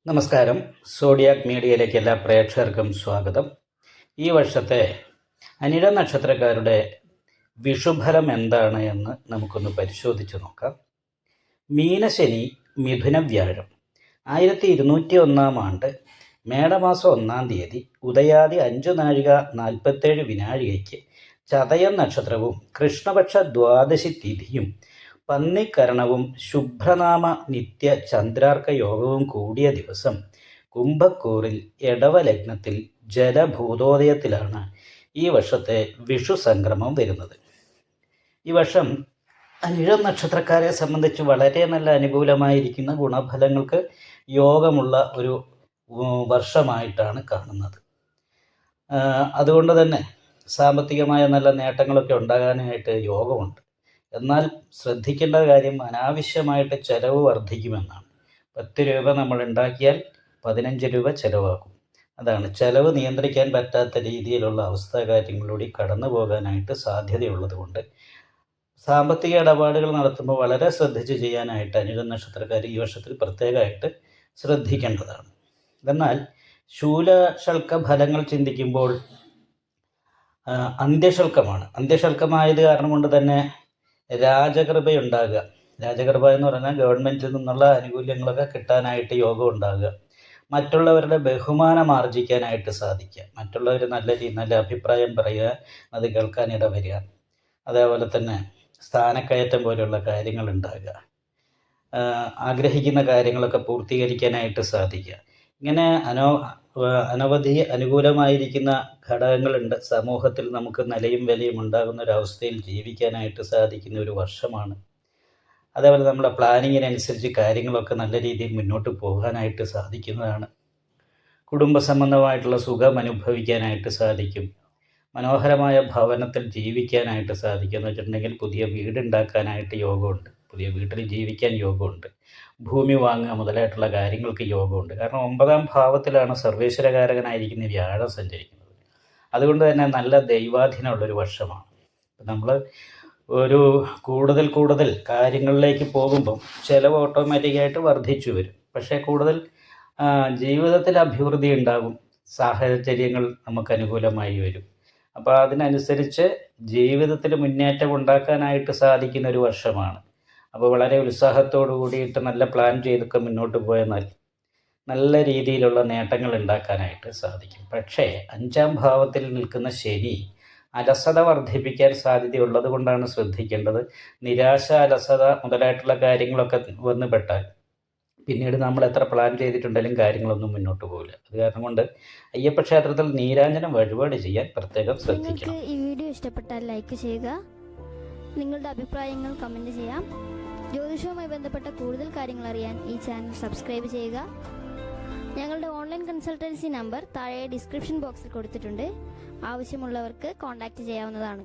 നമസ്കാരം. സോഡിയാക് മീഡിയയിലേക്ക് എല്ലാ പ്രേക്ഷകർക്കും സ്വാഗതം. ഈ വർഷത്തെ അനിഴ നക്ഷത്രക്കാരുടെ വിഷുഫലം എന്താണ് എന്ന് നമുക്കൊന്ന് പരിശോധിച്ച് നോക്കാം. മീനശനി മിഥുന വ്യാഴം 1201 ആണ്ട് മേടമാസം 1-ാം തീയതി ഉദയാദി 5:47 വിനാഴികയ്ക്ക് ചതയം നക്ഷത്രവും കൃഷ്ണപക്ഷ ദ്വാദശി തിഥിയും പന്നിക്കരണവും ശുഭ്രനാമ നിത്യ ചന്ദ്രാർക്ക യോഗവും കൂടിയ ദിവസം കുംഭക്കൂറിൽ എടവ ലഗ്നത്തിൽ ജലഭൂതോദയത്തിലാണ് ഈ വർഷത്തെ വിഷു സംക്രമം വരുന്നത്. ഈ വർഷം അനിഴം നക്ഷത്രക്കാരെ സംബന്ധിച്ച് വളരെ നല്ല അനുകൂലമായിരിക്കുന്ന ഗുണഫലങ്ങൾക്ക് യോഗമുള്ള ഒരു വർഷമായിട്ടാണ് കാണുന്നത്. അതുകൊണ്ട് തന്നെ സാമ്പത്തികമായ നല്ല നേട്ടങ്ങളൊക്കെ ഉണ്ടാകാനായിട്ട് യോഗമുണ്ട്. എന്നാൽ ശ്രദ്ധിക്കേണ്ട കാര്യം അനാവശ്യമായിട്ട് ചിലവ് വർദ്ധിക്കുമെന്നാണ്. 10 രൂപ നമ്മൾ ഉണ്ടാക്കിയാൽ 15 രൂപ ചിലവാകും. അതാണ് ചിലവ് നിയന്ത്രിക്കാൻ പറ്റാത്ത രീതിയിലുള്ള അവസ്ഥാകാര്യങ്ങളിലൂടെ കടന്നു പോകാനായിട്ട് സാധ്യതയുള്ളത് കൊണ്ട് സാമ്പത്തിക ഇടപാടുകൾ നടത്തുമ്പോൾ വളരെ ശ്രദ്ധിച്ച് ചെയ്യാനായിട്ട് അനിഴ നക്ഷത്രക്കാർ ഈ വർഷത്തിൽ പ്രത്യേകമായിട്ട് ശ്രദ്ധിക്കേണ്ടതാണ്. എന്നാൽ ശൂലശൽക്ക ഫലങ്ങൾ ചിന്തിക്കുമ്പോൾ അന്ത്യശൽക്കമാണ്. അന്ത്യശൽക്കമായത് കാരണം കൊണ്ട് തന്നെ രാജകൃപയുണ്ടാകുക. രാജകൃപ എന്ന് പറഞ്ഞാൽ ഗവൺമെൻറ്റിൽ നിന്നുള്ള ആനുകൂല്യങ്ങളൊക്കെ കിട്ടാനായിട്ട് യോഗം ഉണ്ടാകുക. മറ്റുള്ളവരുടെ ബഹുമാനം ആർജിക്കാനായിട്ട് സാധിക്കുക. മറ്റുള്ളവർ നല്ല അഭിപ്രായം പറയുക, അത് കേൾക്കാനിട വരിക. അതേപോലെ തന്നെ സ്ഥാനക്കയറ്റം പോലെയുള്ള കാര്യങ്ങൾ ഉണ്ടാകുക. ആഗ്രഹിക്കുന്ന കാര്യങ്ങളൊക്കെ പൂർത്തീകരിക്കാനായിട്ട് സാധിക്കുക. ഇങ്ങനെ അനവധി അനുകൂലമായിരിക്കുന്ന ഘടകങ്ങളുണ്ട്. സമൂഹത്തിൽ നമുക്ക് നിലയും വിലയും ഉണ്ടാകുന്ന ഒരവസ്ഥയിൽ ജീവിക്കാനായിട്ട് സാധിക്കുന്ന ഒരു വർഷമാണ്. അതേപോലെ നമ്മുടെ പ്ലാനിങ്ങിനനുസരിച്ച് കാര്യങ്ങളൊക്കെ നല്ല രീതിയിൽ മുന്നോട്ട് പോകാനായിട്ട് സാധിക്കുന്നതാണ്. കുടുംബ സംബന്ധമായിട്ടുള്ള സുഖം അനുഭവിക്കാനായിട്ട് സാധിക്കും. മനോഹരമായ ഭവനത്തിൽ ജീവിക്കാനായിട്ട് സാധിക്കും. എന്ന് വെച്ചിട്ടുണ്ടെങ്കിൽ പുതിയ വീടുണ്ടാക്കാനായിട്ട് യോഗമുണ്ട്. പുതിയ വീട്ടിൽ ജീവിക്കാൻ യോഗമുണ്ട്. ഭൂമി വാങ്ങുക മുതലായിട്ടുള്ള കാര്യങ്ങൾക്ക് യോഗമുണ്ട്. കാരണം 9-ാം ഭാവത്തിലാണ് സർവേശ്വരകാരകനായിരിക്കുന്ന വ്യാഴം സഞ്ചരിക്കുന്നത്. അതുകൊണ്ട് തന്നെ നല്ല ദൈവാധീനമുള്ളൊരു വർഷമാണ്. നമ്മൾ ഒരു കൂടുതൽ കാര്യങ്ങളിലേക്ക് പോകുമ്പം ചിലവ് ഓട്ടോമാറ്റിക്കായിട്ട് വർദ്ധിച്ചു വരും. പക്ഷേ കൂടുതൽ ജീവിതത്തിൽ അഭിവൃദ്ധി ഉണ്ടാകും. സാഹചര്യങ്ങൾ നമുക്ക് അനുകൂലമായി വരും. അപ്പോൾ അതിനനുസരിച്ച് ജീവിതത്തിൽ മുന്നേറ്റം ഉണ്ടാക്കാനായിട്ട് സാധിക്കുന്ന ഒരു വർഷമാണ്. അപ്പോൾ വളരെ ഉത്സാഹത്തോടു കൂടിയിട്ട് നല്ല പ്ലാൻ ചെയ്തൊക്കെ മുന്നോട്ട് പോയെന്നാൽ നല്ല രീതിയിലുള്ള നേട്ടങ്ങൾ ഉണ്ടാക്കാനായിട്ട് സാധിക്കും. പക്ഷേ 5-ാം ഭാവത്തിൽ നിൽക്കുന്ന ശനി അലസത വർദ്ധിപ്പിക്കാൻ സാധ്യതയുള്ളത് കൊണ്ടാണ് ശ്രദ്ധിക്കേണ്ടത്. നിരാശ, അലസത മുതലായിട്ടുള്ള കാര്യങ്ങളൊക്കെ വന്ന് പെട്ടാൽ പിന്നീട് നമ്മൾ എത്ര പ്ലാൻ ചെയ്തിട്ടുണ്ടെങ്കിലും കാര്യങ്ങളൊന്നും മുന്നോട്ട് പോകില്ല. അത് കാരണം കൊണ്ട് അയ്യപ്പ ക്ഷേത്രത്തിൽ നീരാഞ്ജനം വഴിപാട് ചെയ്യാൻ പ്രത്യേകം ശ്രദ്ധിക്കണം. ഈ വീഡിയോ ഇഷ്ടപ്പെട്ടാൽ ലൈക്ക് ചെയ്യുക. നിങ്ങളുടെ അഭിപ്രായങ്ങൾ കമൻറ്റ് ചെയ്യാം. ജ്യോതിഷവുമായി ബന്ധപ്പെട്ട കൂടുതൽ കാര്യങ്ങൾ അറിയാൻ ഈ ചാനൽ സബ്സ്ക്രൈബ് ചെയ്യുക. ഞങ്ങളുടെ ഓൺലൈൻ കൺസൾട്ടൻസി നമ്പർ താഴെ ഡിസ്ക്രിപ്ഷൻ ബോക്സിൽ കൊടുത്തിട്ടുണ്ട്. ആവശ്യമുള്ളവർക്ക് കോൺടാക്റ്റ് ചെയ്യാവുന്നതാണ്.